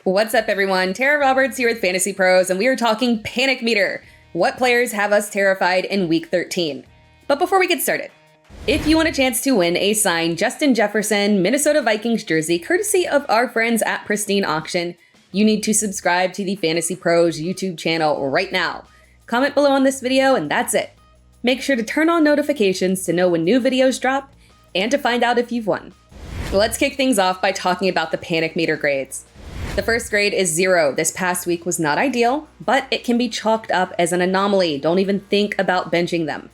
What's up, everyone? Tara Roberts here with Fantasy Pros, and we are talking Panic Meter. What players have us terrified in Week 13? But before we get started, if you want a chance to win a signed Justin Jefferson Minnesota Vikings jersey courtesy of our friends at Pristine Auction, you need to subscribe to the Fantasy Pros YouTube channel right now. Comment below on this video, and that's it. Make sure to turn on notifications to know when new videos drop and to find out if you've won. Let's kick things off by talking about the Panic Meter grades. The first grade is 0. This past week was not ideal, but it can be chalked up as an anomaly. Don't even think about benching them.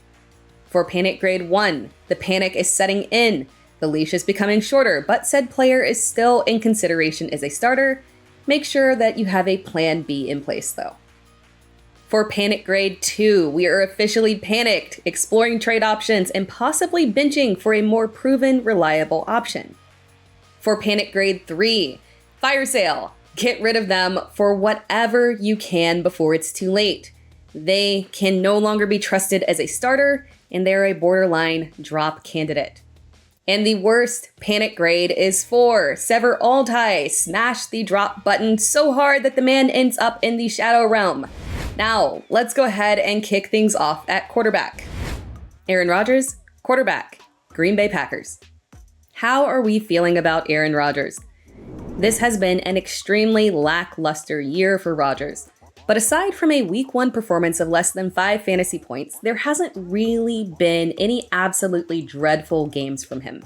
For Panic grade 1, the panic is setting in. The leash is becoming shorter, but said player is still in consideration as a starter. Make sure that you have a plan B in place though. For Panic grade 2, we are officially panicked, exploring trade options and possibly benching for a more proven, reliable option. For Panic grade 3, fire sale. Get rid of them for whatever you can before it's too late. They can no longer be trusted as a starter, and they're a borderline drop candidate. And the worst panic grade is 4. Sever all ties. Smash the drop button so hard that the man ends up in the shadow realm. Now, let's go ahead and kick things off at quarterback. Aaron Rodgers, quarterback, Green Bay Packers. How are we feeling about Aaron Rodgers? This has been an extremely lackluster year for Rodgers. But aside from a week 1 performance of less than 5 fantasy points, there hasn't really been any absolutely dreadful games from him.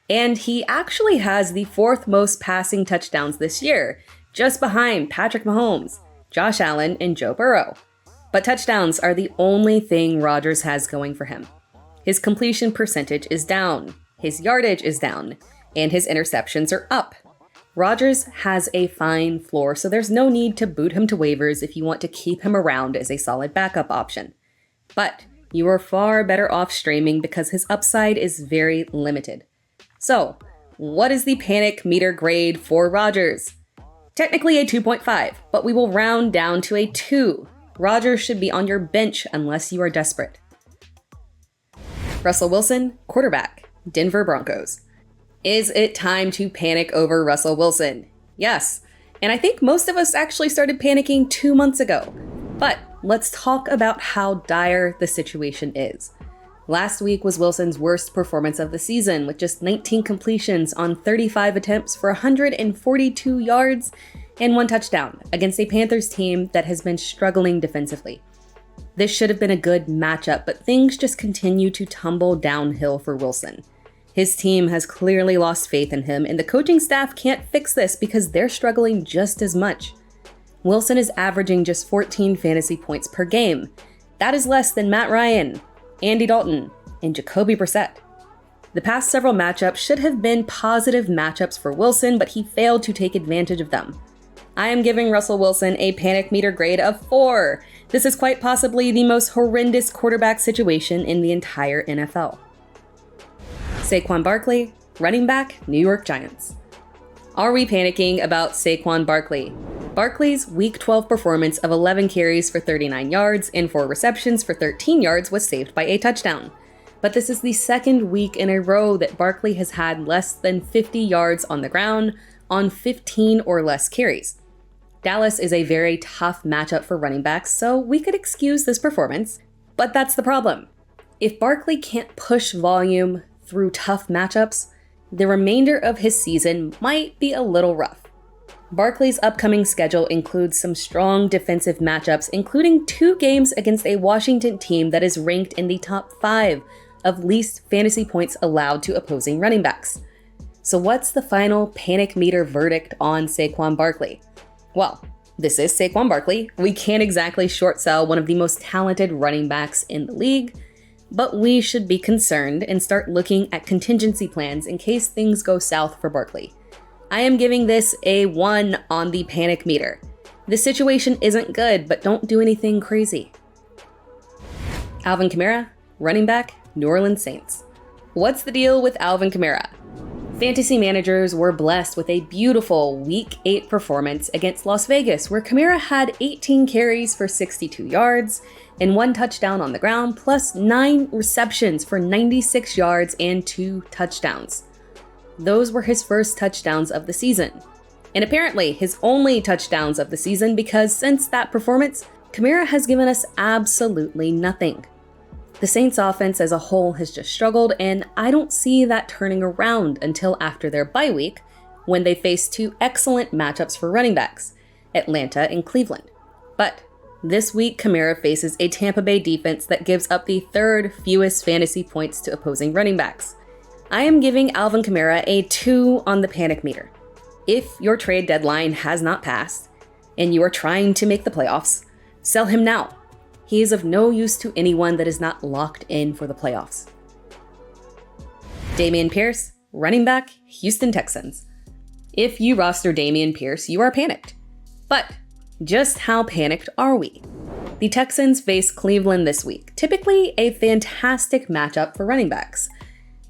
And he actually has the 4th most passing touchdowns this year, just behind Patrick Mahomes, Josh Allen, and Joe Burrow. But touchdowns are the only thing Rodgers has going for him. His completion percentage is down, his yardage is down, and his interceptions are up. Rodgers has a fine floor, so there's no need to boot him to waivers if you want to keep him around as a solid backup option. But you are far better off streaming because his upside is very limited. So, what is the panic meter grade for Rodgers? Technically a 2.5, but we will round down to a 2. Rodgers should be on your bench unless you are desperate. Russell Wilson, quarterback, Denver Broncos. Is it time to panic over Russell Wilson? Yes, and I think most of us actually started panicking 2 months ago. But let's talk about how dire the situation is. Last week was Wilson's worst performance of the season, with just 19 completions on 35 attempts for 142 yards and 1 touchdown against a Panthers team that has been struggling defensively. This should have been a good matchup, but things just continue to tumble downhill for Wilson. His team has clearly lost faith in him, and the coaching staff can't fix this because they're struggling just as much. Wilson is averaging just 14 fantasy points per game. That is less than Matt Ryan, Andy Dalton, and Jacoby Brissett. The past several matchups should have been positive matchups for Wilson, but he failed to take advantage of them. I am giving Russell Wilson a panic meter grade of 4. This is quite possibly the most horrendous quarterback situation in the entire NFL. Saquon Barkley, running back, New York Giants. Are we panicking about Saquon Barkley? Barkley's Week 12 performance of 11 carries for 39 yards and 4 receptions for 13 yards was saved by a touchdown. But this is the second week in a row that Barkley has had less than 50 yards on the ground on 15 or less carries. Dallas is a very tough matchup for running backs, so we could excuse this performance, but that's the problem. If Barkley can't push volume through tough matchups, the remainder of his season might be a little rough. Barkley's upcoming schedule includes some strong defensive matchups, including 2 games against a Washington team that is ranked in the top 5 of least fantasy points allowed to opposing running backs. So what's the final panic meter verdict on Saquon Barkley? Well, this is Saquon Barkley. We can't exactly short sell one of the most talented running backs in the league, but we should be concerned and start looking at contingency plans in case things go south for Barkley. I am giving this a 1 on the panic meter. The situation isn't good, but don't do anything crazy. Alvin Kamara, running back, New Orleans Saints. What's the deal with Alvin Kamara? Fantasy managers were blessed with a beautiful Week 8 performance against Las Vegas, where Kamara had 18 carries for 62 yards and 1 touchdown on the ground, plus 9 receptions for 96 yards and 2 touchdowns. Those were his first touchdowns of the season. and apparently his only touchdowns of the season because since that performance, Kamara has given us absolutely nothing. The Saints offense as a whole has just struggled, and I don't see that turning around until after their bye week, when they face two excellent matchups for running backs, Atlanta and Cleveland. But this week, Kamara faces a Tampa Bay defense that gives up the third fewest fantasy points to opposing running backs. I am giving Alvin Kamara a 2 on the panic meter. If your trade deadline has not passed, and you are trying to make the playoffs, sell him now. He is of no use to anyone that is not locked in for the playoffs. Dameon Pierce, running back, Houston Texans. If you roster Dameon Pierce, you are panicked. But just how panicked are we? The Texans face Cleveland this week, typically a fantastic matchup for running backs.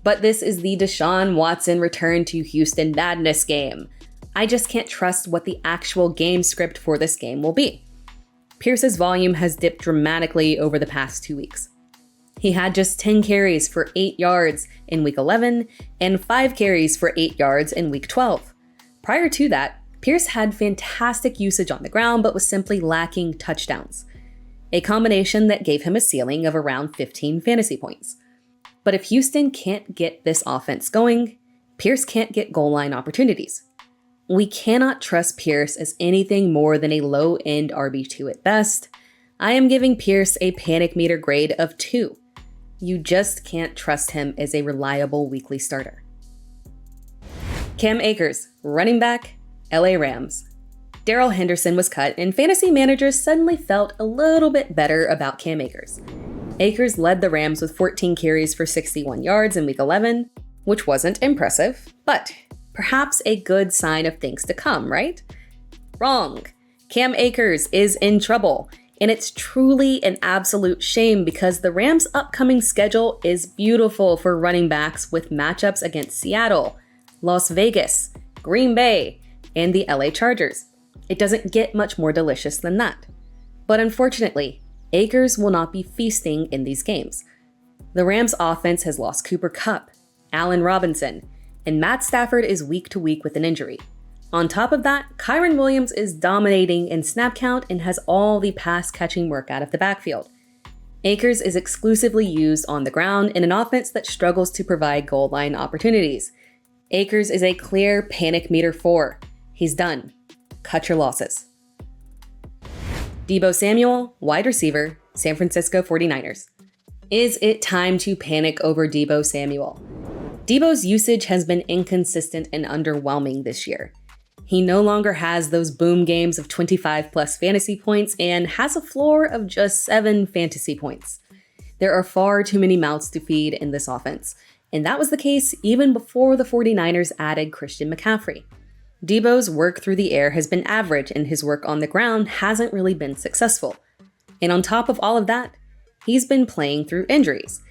But this is the Deshaun Watson return to Houston madness game. I just can't trust what the actual game script for this game will be. Pierce's volume has dipped dramatically over the past 2 weeks. He had just 10 carries for 8 yards in week 11 and 5 carries for 8 yards in week 12. Prior to that, Pierce had fantastic usage on the ground but was simply lacking touchdowns, a combination that gave him a ceiling of around 15 fantasy points. But if Houston can't get this offense going, Pierce can't get goal line opportunities. We cannot trust Pierce as anything more than a low-end RB2 at best. I am giving Pierce a panic meter grade of 2. You just can't trust him as a reliable weekly starter. Cam Akers, running back, LA Rams. Darrell Henderson was cut, and fantasy managers suddenly felt a little bit better about Cam Akers. Akers led the Rams with 14 carries for 61 yards in week 11, which wasn't impressive, but perhaps a good sign of things to come, right? Wrong. Cam Akers is in trouble, and it's truly an absolute shame because the Rams' upcoming schedule is beautiful for running backs with matchups against Seattle, Las Vegas, Green Bay, and the LA Chargers. It doesn't get much more delicious than that. But unfortunately, Akers will not be feasting in these games. The Rams' offense has lost Cooper Kupp, Allen Robinson, and Matt Stafford is week to week with an injury. On top of that, Kyren Williams is dominating in snap count and has all the pass-catching work out of the backfield. Akers is exclusively used on the ground in an offense that struggles to provide goal line opportunities. Akers is a clear panic meter 4. He's done. Cut your losses. Deebo Samuel, wide receiver, San Francisco 49ers. Is it time to panic over Deebo Samuel? Deebo's usage has been inconsistent and underwhelming this year. He no longer has those boom games of 25 plus fantasy points and has a floor of just 7 fantasy points. There are far too many mouths to feed in this offense, and that was the case even before the 49ers added Christian McCaffrey. Deebo's work through the air has been average and his work on the ground hasn't really been successful. And on top of all of that, he's been playing through injuries.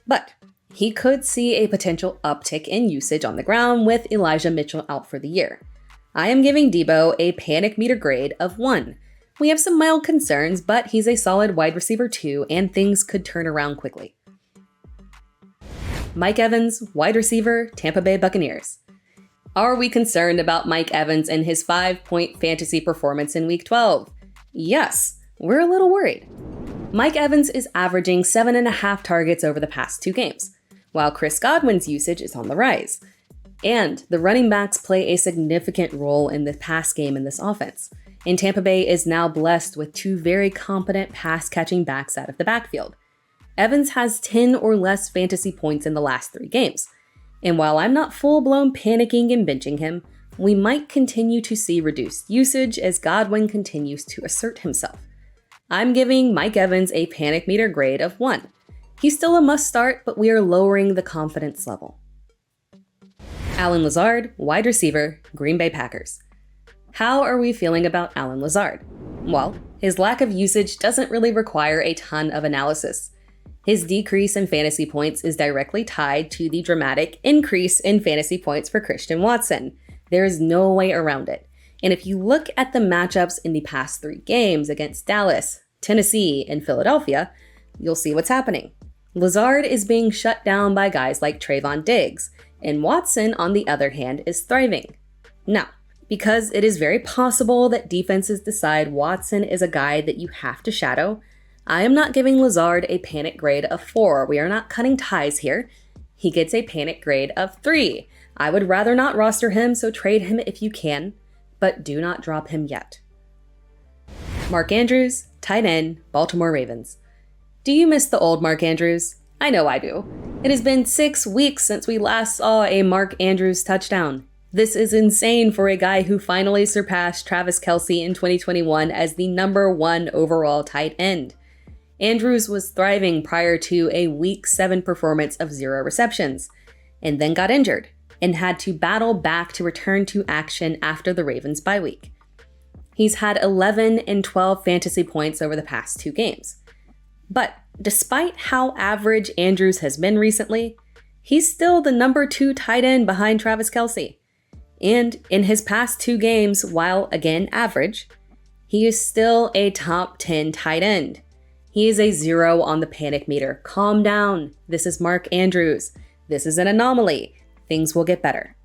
But he could see a potential uptick in usage on the ground with Elijah Mitchell out for the year. I am giving Deebo a panic meter grade of 1. We have some mild concerns, but he's a solid wide receiver 2 and things could turn around quickly. Mike Evans, wide receiver, Tampa Bay Buccaneers. Are we concerned about Mike Evans and his 5-point fantasy performance in week 12? Yes, we're a little worried. Mike Evans is averaging 7.5 targets over the past 2 games, while Chris Godwin's usage is on the rise. And the running backs play a significant role in the pass game in this offense. And Tampa Bay is now blessed with 2 very competent pass-catching backs out of the backfield. Evans has 10 or less fantasy points in the last 3 games. And while I'm not full-blown panicking and benching him, we might continue to see reduced usage as Godwin continues to assert himself. I'm giving Mike Evans a panic meter grade of 1. He's still a must-start, but we are lowering the confidence level. Allen Lazard, wide receiver, Green Bay Packers. How are we feeling about Allen Lazard? Well, his lack of usage doesn't really require a ton of analysis. His decrease in fantasy points is directly tied to the dramatic increase in fantasy points for Christian Watson. There is no way around it. And if you look at the matchups in the past 3 games against Dallas, Tennessee, and Philadelphia, you'll see what's happening. Lazard is being shut down by guys like Trayvon Diggs, and Watson, on the other hand, is thriving. Now, Because it is very possible that defenses decide Watson is a guy that you have to shadow, I am not giving Lazard a panic grade of 4. We are not cutting ties here. He gets a panic grade of 3. I would rather not roster him, so trade him if you can, but do not drop him yet. Mark Andrews, tight end, Baltimore Ravens. Do you miss the old Mark Andrews? I know I do. It has been 6 weeks since we last saw a Mark Andrews touchdown. This is insane for a guy who finally surpassed Travis Kelce in 2021 as the #1 overall tight end. Andrews was thriving prior to a Week 7 performance of 0 receptions, and then got injured, and had to battle back to return to action after the Ravens bye week. He's had 11 and 12 fantasy points over the past 2 games. But despite how average Andrews has been recently, he's still the #2 tight end behind Travis Kelce. And in his past 2 games, while again average, he is still a top 10 tight end. He is a 0 on the panic meter. Calm down. This is Mark Andrews. This is an anomaly. Things will get better.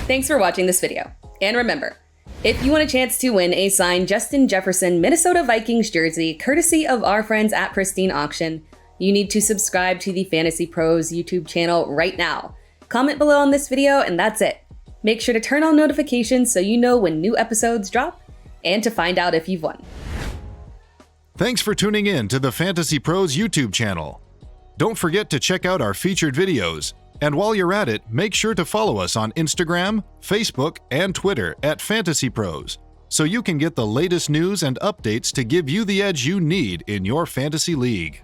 Thanks for watching this video. And remember, if you want a chance to win a signed Justin Jefferson Minnesota Vikings jersey courtesy of our friends at Pristine Auction, you need to subscribe to the Fantasy Pros YouTube channel right now. Comment below on this video and that's it. Make sure to turn on notifications so you know when new episodes drop and to find out if you've won. Thanks for tuning in to the Fantasy Pros YouTube channel. Don't forget to check out our featured videos. And while you're at it, make sure to follow us on Instagram, Facebook, and Twitter at FantasyPros so you can get the latest news and updates to give you the edge you need in your fantasy league.